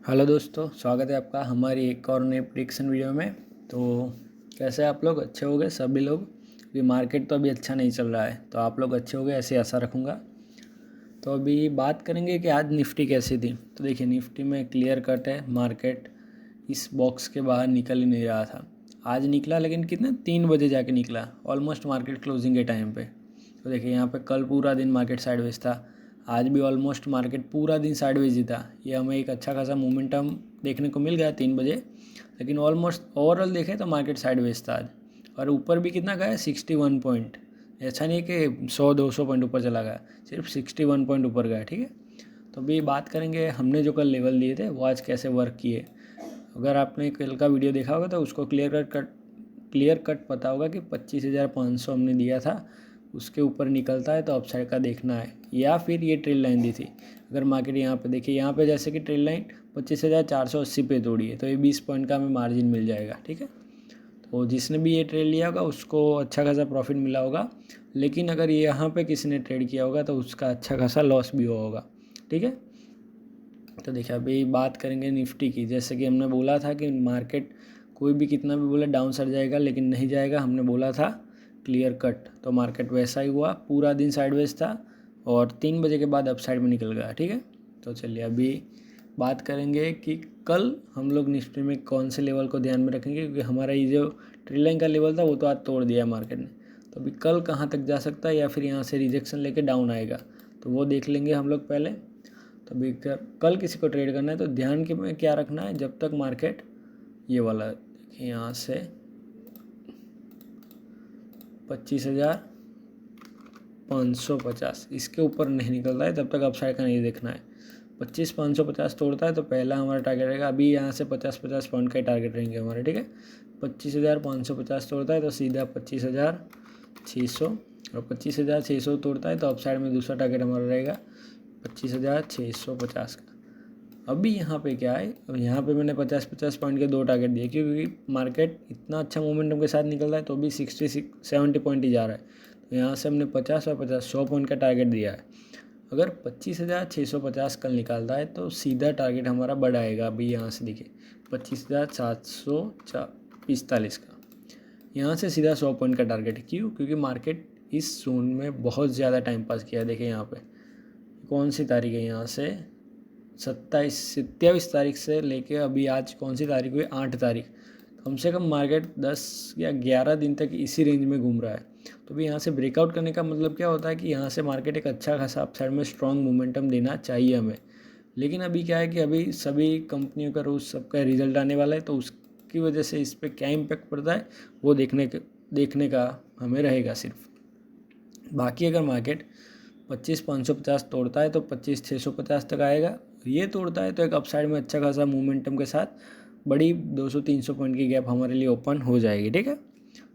Hello दोस्तों, स्वागत है आपका हमारी एक और नई प्रेडिक्शन वीडियो में। तो कैसे आप लोग? अच्छे हो गए सभी लोग? अभी मार्केट तो अभी अच्छा नहीं चल रहा है, तो आप लोग अच्छे हो गए ऐसे आशा रखूँगा। तो अभी बात करेंगे कि आज निफ्टी कैसी थी। तो देखिए, निफ्टी में क्लियर कट है, मार्केट इस बॉक्स के बाहर निकल ही नहीं रहा था। आज निकला, लेकिन कितने 3 बजे जाके निकला, ऑलमोस्ट मार्केट क्लोजिंग के टाइम पे। तो देखिए यहाँ पे कल पूरा दिन मार्केट साइडवेज था, आज भी ऑलमोस्ट मार्केट पूरा दिन साइडवेज ही था। ये हमें एक अच्छा खासा मोमेंटम देखने को मिल गया 3 बजे, लेकिन ऑलमोस्ट ओवरऑल देखें तो मार्केट साइडवेज था आज। और ऊपर भी कितना गया? 61 पॉइंट। ऐसा नहीं कि 100-200 पॉइंट ऊपर चला गया, सिर्फ 61 पॉइंट ऊपर गया। ठीक है, तो अभी बात करेंगे हमने जो कल लेवल दिए थे वो आज कैसे वर्क किए। अगर आपने कल का वीडियो देखा होगा तो उसको क्लियर कट पता होगा कि 25,500 हमने दिया था, उसके ऊपर निकलता है तो अपसाइड का देखना है, या फिर ये ट्रेल लाइन दी थी। अगर मार्केट यहाँ पे देखिए, यहाँ पे जैसे कि ट्रेल लाइन 25,480 पे तोड़ी है, तो ये 20 पॉइंट का हमें मार्जिन मिल जाएगा। ठीक है, तो जिसने भी ये ट्रेड लिया होगा उसको अच्छा खासा प्रॉफिट मिला होगा, लेकिन अगर यहाँ पे किसी ने ट्रेड किया होगा तो उसका अच्छा खासा लॉस भी हुआ होगा। ठीक है, तो देखिए अभी बात करेंगे निफ्टी की। जैसे कि हमने बोला था कि मार्केट कोई भी कितना भी बोले डाउन सर जाएगा, लेकिन नहीं जाएगा, हमने बोला था क्लियर कट। तो मार्केट वैसा ही हुआ, पूरा दिन साइडवेज था और 3 बजे के बाद अपसाइड में निकल गया। ठीक है, तो चलिए अभी बात करेंगे कि कल हम लोग निफ्टी में कौन से लेवल को ध्यान में रखेंगे, क्योंकि हमारा ये जो ट्रेल लाइन का लेवल था वो तो आज तोड़ दिया मार्केट ने। तो अभी कल कहाँ तक जा सकता है, या फिर यहाँ से रिजेक्शन लेके डाउन आएगा, तो वो देख लेंगे हम लोग पहले। तो अभी कल किसी को ट्रेड करना है तो ध्यान के में क्या रखना है, जब तक मार्केट ये वाला देखिए यहाँ से 25,550 इसके ऊपर नहीं निकलता है, तब तक अपसाइड का नहीं देखना है। 25,550 तोड़ता है तो पहला हमारा टारगेट रहेगा, अभी यहाँ से 50-50 पॉइंट का ही टारगेट रहेंगे हमारे। ठीक है, 25,550 तोड़ता है तो सीधा 25,600, और 25,600 तोड़ता है तो अपसाइड में दूसरा टारगेट हमारा रहेगा 25,650 का। अभी यहाँ पे क्या है, अब यहाँ पे मैंने 50-50 पॉइंट के 2 टारगेट दिए, क्योंकि मार्केट इतना अच्छा मोमेंटम के साथ निकल रहा है, तो भी 60-70 पॉइंट ही जा रहा है। तो यहाँ से हमने 50 और 50 100 पॉइंट का टारगेट दिया है। अगर 25,650 कल निकालता है तो सीधा टारगेट हमारा बढ़ाएगा। अभी यहाँ से देखिए 25,745 का, यहाँ से सीधा 100 पॉइंट का टारगेट। क्यों? क्योंकि मार्केट इस जोन में बहुत ज़्यादा टाइम पास किया। देखिए यहाँ पे कौन सी तारीख है, यहाँ से 27 तारीख से लेके अभी आज कौन सी तारीख हुई, 8 तारीख। कम से कम मार्केट 10 या 11 दिन तक इसी रेंज में घूम रहा है। तो भी यहाँ से ब्रेकआउट करने का मतलब क्या होता है कि यहाँ से मार्केट एक अच्छा खासा अपसाइड में स्ट्रॉन्ग मोमेंटम देना चाहिए हमें। लेकिन अभी क्या है कि अभी सभी कंपनियों का रोज़ सबका रिजल्ट आने वाला है, तो उसकी वजह से इस पर क्या इम्पैक्ट पड़ता है वो देखने का हमें रहेगा सिर्फ। बाकी अगर मार्केट 25,550 तोड़ता है तो 25,650 तक आएगा। ये तोड़ता है तो एक अपसाइड में अच्छा खासा मोमेंटम के साथ बड़ी 200-300 पॉइंट की गैप हमारे लिए ओपन हो जाएगी। ठीक है,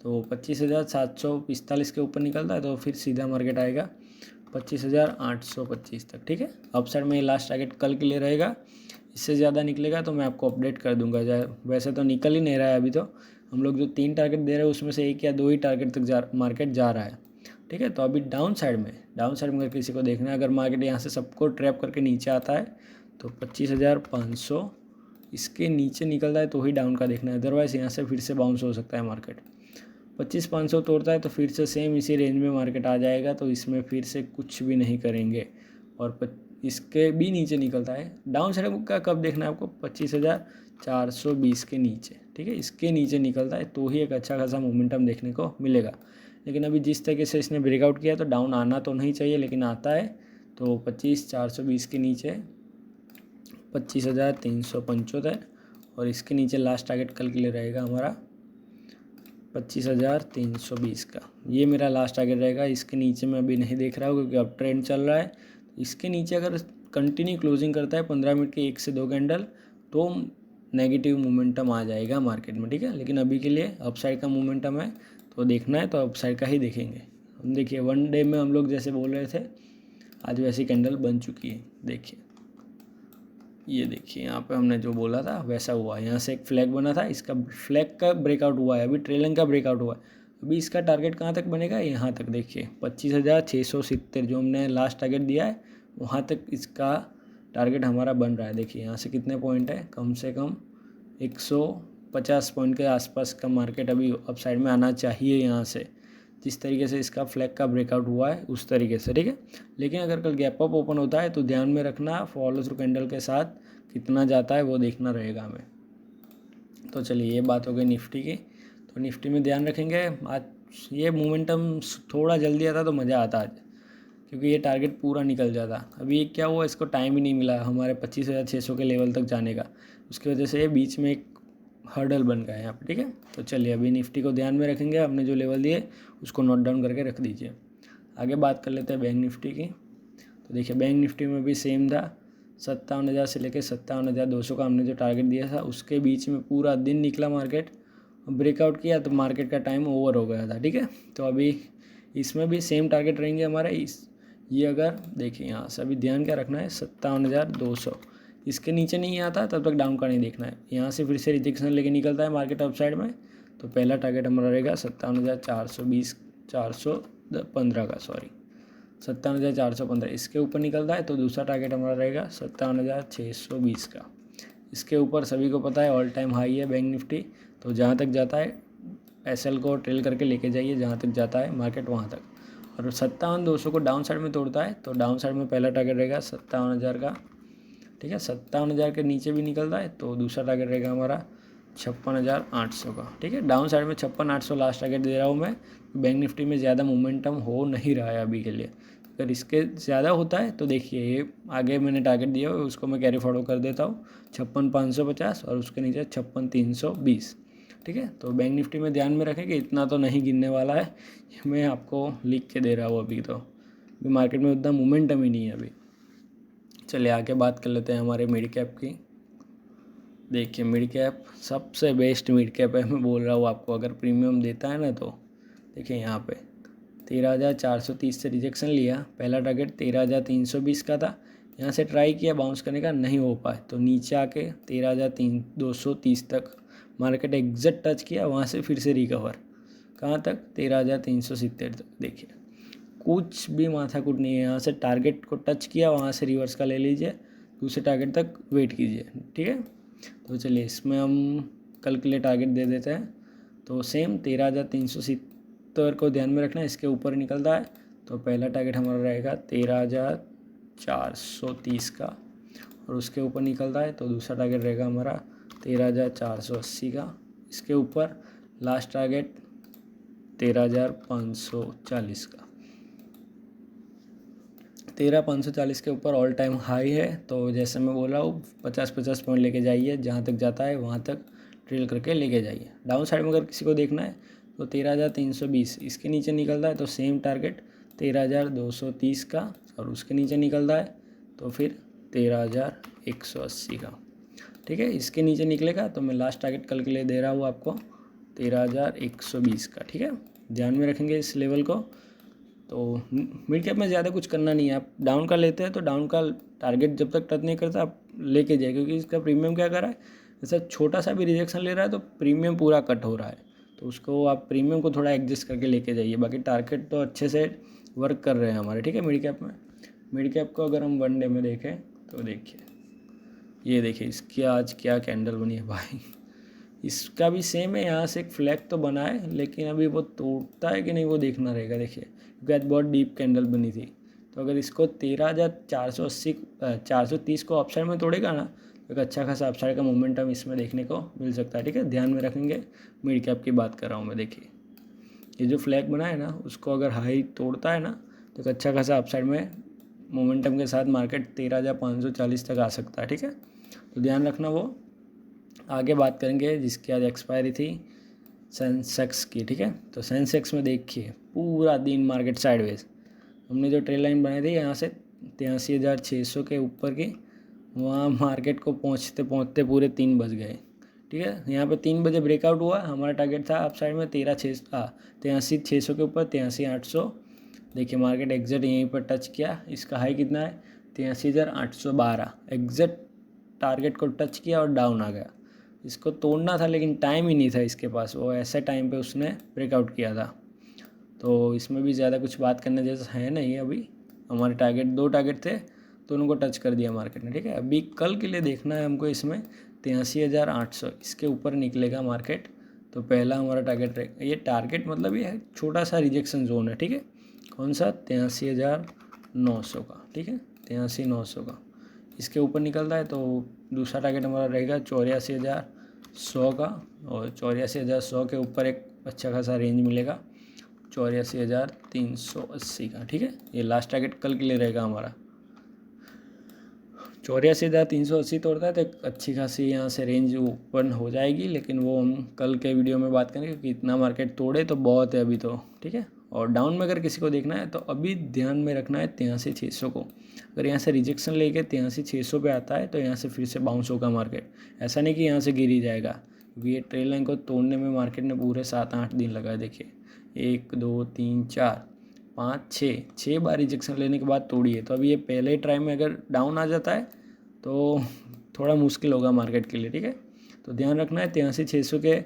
तो 25,745 के ऊपर निकलता है तो फिर सीधा मार्केट आएगा 25,825 तक। ठीक है, अपसाइड में लास्ट टारगेट कल के लिए रहेगा। इससे ज़्यादा निकलेगा तो मैं आपको अपडेट कर दूंगा। वैसे तो निकल ही नहीं रहा है अभी, तो हम लोग जो 3 टारगेट दे रहे हैं उसमें से 1 या 2 ही टारगेट तक मार्केट जा रहा है। ठीक है, तो अभी डाउन साइड में अगर किसी को देखना है, अगर मार्केट यहाँ से सबको ट्रैप करके नीचे आता है तो 25,500 इसके नीचे निकलता है तो ही डाउन का देखना है, अदरवाइज़ यहाँ से फिर से बाउंस हो सकता है मार्केट। 25,500 तोड़ता है तो फिर से सेम इसी रेंज में मार्केट आ जाएगा, तो इसमें फिर से कुछ भी नहीं करेंगे। और इसके भी नीचे निकलता है, डाउन साइड का कब देखना है आपको, 25,420 के नीचे। ठीक है, इसके नीचे निकलता है तो ही एक अच्छा खासा मोमेंटम देखने को मिलेगा। लेकिन अभी जिस तरीके से इसने ब्रेकआउट किया तो डाउन आना तो नहीं चाहिए, लेकिन आता है। तो 25,420 के नीचे 25,375, और इसके नीचे लास्ट टारगेट कल के लिए रहेगा हमारा 25,320 का। ये मेरा लास्ट टारगेट रहेगा। इसके नीचे मैं अभी नहीं देख रहा हूँ क्योंकि अब ट्रेंड चल रहा है। इसके नीचे अगर कंटिन्यू क्लोजिंग करता है 15 मिनट के 1 से 2 कैंडल, तो नेगेटिव मोमेंटम आ जाएगा मार्केट में। ठीक है, लेकिन अभी के लिए अपसाइड का मोमेंटम है, तो देखना है तो अपसाइड का ही देखेंगे हम। देखिए 1 डे में हम लोग जैसे बोल रहे थे, आज वैसी कैंडल बन चुकी है। देखिए ये देखिए यहाँ पे हमने जो बोला था वैसा हुआ। यहाँ से एक फ्लैग बना था, इसका फ्लैग का ब्रेकआउट हुआ है, अभी ट्रेलिंग का ब्रेकआउट हुआ है। अभी इसका टारगेट कहाँ तक बनेगा, यहाँ तक। देखिए 25,670 जो हमने लास्ट टारगेट दिया है वहाँ तक इसका टारगेट हमारा बन रहा है। देखिए यहाँ से कितने पॉइंट है, कम से कम 150 पॉइंट के आसपास का मार्केट अभी अप साइड में आना चाहिए यहाँ से, जिस तरीके से इसका फ्लैग का ब्रेकआउट हुआ है उस तरीके से, ठीक है। लेकिन अगर कल गैप अप ओपन होता है तो ध्यान में रखना फॉलो थ्रू कैंडल के साथ कितना जाता है वो देखना रहेगा हमें। तो चलिए ये बात हो गई निफ्टी की। तो निफ्टी में ध्यान रखेंगे, आज ये मोमेंटम थोड़ा जल्दी आता तो मज़ा आता आज, क्योंकि ये टारगेट पूरा निकल जाता। अभी क्या हुआ, इसको टाइम ही नहीं मिला हमारे 25,600 के लेवल तक जाने का, उसकी वजह से ये बीच में एक हर्डल बन गया है यहाँ पे, ठीक है। तो चलिए अभी निफ्टी को ध्यान में रखेंगे, हमने जो लेवल दिए उसको नोट डाउन करके रख दीजिए। आगे बात कर लेते हैं बैंक निफ्टी की। तो देखिए बैंक निफ्टी में भी सेम था, 57,000 से लेकर 57,200 का हमने जो टारगेट दिया था उसके बीच में पूरा दिन निकला मार्केट, ब्रेकआउट किया तो मार्केट का टाइम ओवर हो गया था, ठीक है। तो अभी इसमें भी सेम टारगेट रहेंगे हमारे। ये अगर देखिए यहाँ से अभी ध्यान क्या रखना है, 57,200 इसके नीचे नहीं आता तब तक डाउन का नहीं देखना है। यहाँ से फिर से रिजेक्शन लेके निकलता है मार्केट अप साइड में, तो पहला टारगेट हमारा रहेगा 57,415 का, 57,415। इसके ऊपर निकलता है तो दूसरा टारगेट हमारा रहेगा 57,620 का। इसके ऊपर सभी को पता है ऑल टाइम हाई है बैंक निफ्टी, तो जहाँ तक जाता है एसएल को ट्रेल करके लेके जाइए, जहाँ तक जाता है मार्केट वहाँ तक। और 57,200 को डाउन साइड में तोड़ता है तो डाउन साइड में पहला टारगेट रहेगा 57,000 का, ठीक है। 57,000 के नीचे भी निकलता है तो दूसरा टारगेट रहेगा हमारा 56,800 का, ठीक है। डाउन साइड में 56,800 लास्ट टारगेट दे रहा हूँ मैं। बैंक निफ्टी में ज़्यादा मोमेंटम हो नहीं रहा है अभी के लिए, अगर इसके ज़्यादा होता है तो देखिए ये आगे मैंने टारगेट दिया हुआ है उसको मैं कैरी फॉरवर्ड कर देता हूँ 56,550 और उसके नीचे 56,320, ठीक है। तो बैंक निफ्टी में ध्यान में रखें कि इतना तो नहीं गिरने वाला है, मैं आपको लिख के दे रहा हूँ। अभी मार्केट में उतना मोमेंटम ही नहीं है अभी। चलिए आगे बात कर लेते हैं हमारे मिड कैप की। देखिए मिड कैप सबसे बेस्ट मिड कैप है, मैं बोल रहा हूँ आपको। अगर प्रीमियम देता है ना तो देखिए यहाँ पे 13,430 से रिजेक्शन लिया, पहला टारगेट 13,320 का था, यहाँ से ट्राई किया बाउंस करने का, नहीं हो पाए तो नीचे आके 13,230 तक मार्केट एग्जैक्ट टच किया, वहाँ से फिर से रिकवर कहाँ तक 13,370 तक। देखिए कुछ भी माथाकूट नहीं है, यहाँ से टारगेट को टच किया, वहाँ से रिवर्स का ले लीजिए, दूसरे टारगेट तक वेट कीजिए, ठीक है। तो चलिए इसमें हम कल के लिए टारगेट दे देते हैं। तो सेम 13,370 को ध्यान में रखना है, इसके ऊपर निकलता है तो पहला टारगेट हमारा रहेगा 13,430 का, और उसके ऊपर निकलता है तो दूसरा टारगेट रहेगा हमारा 13,480 का। इसके ऊपर लास्ट टारगेट 13,540 का। 13,540 के ऊपर ऑल टाइम हाई है, तो जैसे मैं बोल रहा हूँ 50-50 पॉइंट लेके जाइए, जहाँ तक जाता है वहाँ तक ट्रेल करके लेके जाइए। डाउन साइड में अगर किसी को देखना है तो 13,320 इसके नीचे निकलता है तो सेम टारगेट 13,230 का, और उसके नीचे निकलता है तो फिर 13,180 का, ठीक है। इसके नीचे निकलेगा तो मैं लास्ट टारगेट कल के लिए दे रहा हूँ आपको 13,120 का, ठीक है। ध्यान में रखेंगे इस लेवल को। तो मिड कैप में ज़्यादा कुछ करना नहीं है, आप डाउन का लेते हैं तो डाउन का टारगेट जब तक टच नहीं करता आप लेके जाए, क्योंकि इसका प्रीमियम क्या कर रहा है, जैसा छोटा सा भी रिजेक्शन ले रहा है तो प्रीमियम पूरा कट हो रहा है, तो उसको आप प्रीमियम को थोड़ा एडजस्ट करके लेके जाइए। बाकी टारगेट तो अच्छे से वर्क कर रहे हैं हमारे, ठीक है। मिड कैप में, मिड कैप को अगर हम वन डे में देखें तो देखिए ये देखिए इसकी आज क्या कैंडल बनी है भाई, इसका भी सेम है, यहाँ से एक फ्लैग तो बना है लेकिन अभी वो तोड़ता है कि नहीं वो देखना रहेगा। देखिए क्योंकि आज बहुत डीप कैंडल बनी थी, तो अगर इसको 13,430 को अपसाइड में तोड़ेगा ना तो एक अच्छा खासा अपसाइड का मोमेंटम इसमें देखने को मिल सकता है, ठीक है। ध्यान में रखेंगे, मिड कैप की बात कर रहा हूँ मैं। देखिए ये जो फ्लैग बना है ना उसको अगर हाई तोड़ता है ना तो एक अच्छा खासा अपसाइड में मोमेंटम के साथ मार्केट 13,540 तक आ सकता है, ठीक है। तो ध्यान रखना वो। आगे बात करेंगे जिसकी आज एक्सपायरी थी सेंसेक्स की, ठीक है। तो सेंसेक्स में देखिए पूरा दिन मार्केट साइडवेज, हमने जो ट्रेल लाइन बनाई थी यहाँ से 83,600 के ऊपर की, वहाँ मार्केट को पहुँचते पहुँचते पूरे 3 बज गए, ठीक है। यहाँ पे 3 बजे ब्रेकआउट हुआ, हमारा टारगेट था अप साइड में 83,600 के ऊपर 83,800। देखिए मार्केट एग्जैक्ट यहीं पर टच किया, इसका हाई कितना है 83,812, एग्जैक्ट टारगेट को टच किया और डाउन आ गया। इसको तोड़ना था लेकिन टाइम ही नहीं था इसके पास, वो ऐसे टाइम पे उसने ब्रेकआउट किया था। तो इसमें भी ज़्यादा कुछ बात करने जैसा है नहीं अभी, हमारे टारगेट 2 टारगेट थे दोनों को टच कर दिया मार्केट ने, ठीक है। अभी कल के लिए देखना है हमको इसमें 83,800, इसके ऊपर निकलेगा मार्केट तो पहला हमारा टारगेट रहेगा। ये टारगेट मतलब ये छोटा सा रिजेक्शन जोन है, ठीक है। कौन सा? 83,900 का, ठीक है, 83,900 का। इसके ऊपर निकलता है तो दूसरा टारगेट हमारा रहेगा 84,100 का, और 84,100 के ऊपर एक अच्छा खासा रेंज मिलेगा 84,380 का, ठीक है। ये लास्ट टारगेट कल के लिए रहेगा हमारा। 84,380 तोड़ता है तो एक अच्छी खासी यहाँ से रेंज ओपन हो जाएगी, लेकिन वो हम कल के वीडियो में बात करेंगे कि इतना मार्केट तोड़े तो बहुत है अभी तो, ठीक है। और डाउन में अगर किसी को देखना है तो अभी ध्यान में रखना है 83,600 को। अगर यहाँ से रिजेक्शन लेके 83,600 पे आता है तो यहाँ से फिर से बाउंस होगा मार्केट। ऐसा नहीं कि यहाँ से गिर ही जाएगा, क्योंकि ये ट्रेल लाइन को तोड़ने में मार्केट ने पूरे 7-8 दिन लगाए। देखिए 1 2 3 4 5 6 बार रिजेक्शन लेने के बाद तोड़ी है। तो अभी ये पहले ट्राई में अगर डाउन आ जाता है तो थोड़ा मुश्किल होगा मार्केट के लिए, ठीक है। तो ध्यान रखना है 83,600 के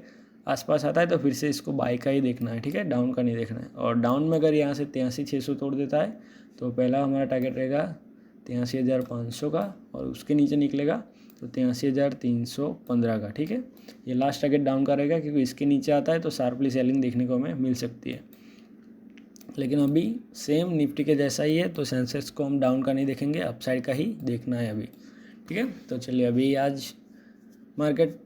आसपास आता है तो फिर से इसको बाई का ही देखना है, ठीक है, डाउन का नहीं देखना है। और डाउन में अगर यहाँ से 83,600 तोड़ देता है तो पहला हमारा टारगेट रहेगा 83,500 का, और उसके नीचे निकलेगा तो 83,315 का, ठीक है। ये लास्ट टारगेट डाउन का रहेगा, क्योंकि इसके नीचे आता है तो शार्पली सेलिंग देखने को हमें मिल सकती है। लेकिन अभी सेम निफ्टी के जैसा ही है, तो सेंसेक्स को हम डाउन का नहीं देखेंगे, अपसाइड का ही देखना है अभी, ठीक है। तो चलिए, अभी आज मार्केट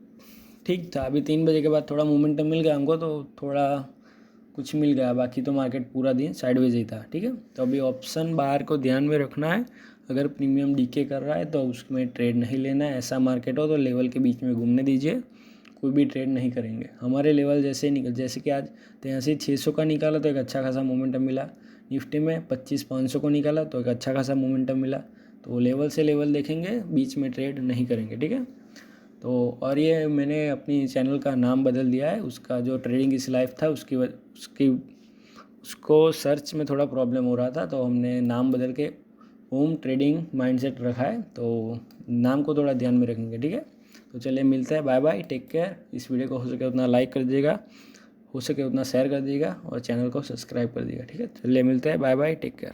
ठीक था। अभी 3 बजे के बाद थोड़ा मोमेंटम मिल गया हमको, तो थोड़ा कुछ मिल गया, बाकी तो मार्केट पूरा दिन साइडवेज ही था, ठीक है। तो अभी ऑप्शन बाहर को ध्यान में रखना है। अगर प्रीमियम डीके कर रहा है तो उसमें ट्रेड नहीं लेना है। ऐसा मार्केट हो तो लेवल के बीच में घूमने दीजिए, कोई भी ट्रेड नहीं करेंगे। हमारे लेवल जैसे निकल, जैसे कि आज 83,600 का निकाला तो एक अच्छा खासा मोमेंटम मिला। निफ्टी में 25,500 को निकाला तो एक अच्छा खासा मोमेंटम मिला। तो लेवल से लेवल देखेंगे, बीच में ट्रेड नहीं करेंगे, ठीक है। तो और ये मैंने अपनी चैनल का नाम बदल दिया है, उसका जो ट्रेडिंग इज लाइफ था उसको सर्च में थोड़ा प्रॉब्लम हो रहा था, तो हमने नाम बदल के होम ट्रेडिंग माइंडसेट रखा है। तो नाम को थोड़ा ध्यान में रखेंगे, ठीक है। तो चलिए, मिलते हैं, बाय बाय, टेक केयर। इस वीडियो को हो सके उतना लाइक कर दीजिएगा, हो सके उतना शेयर कर दीजिएगा, और चैनल को सब्सक्राइब कर दीजिएगा, ठीक है। चलिए, मिलते हैं, बाय बाय, टेक केयर।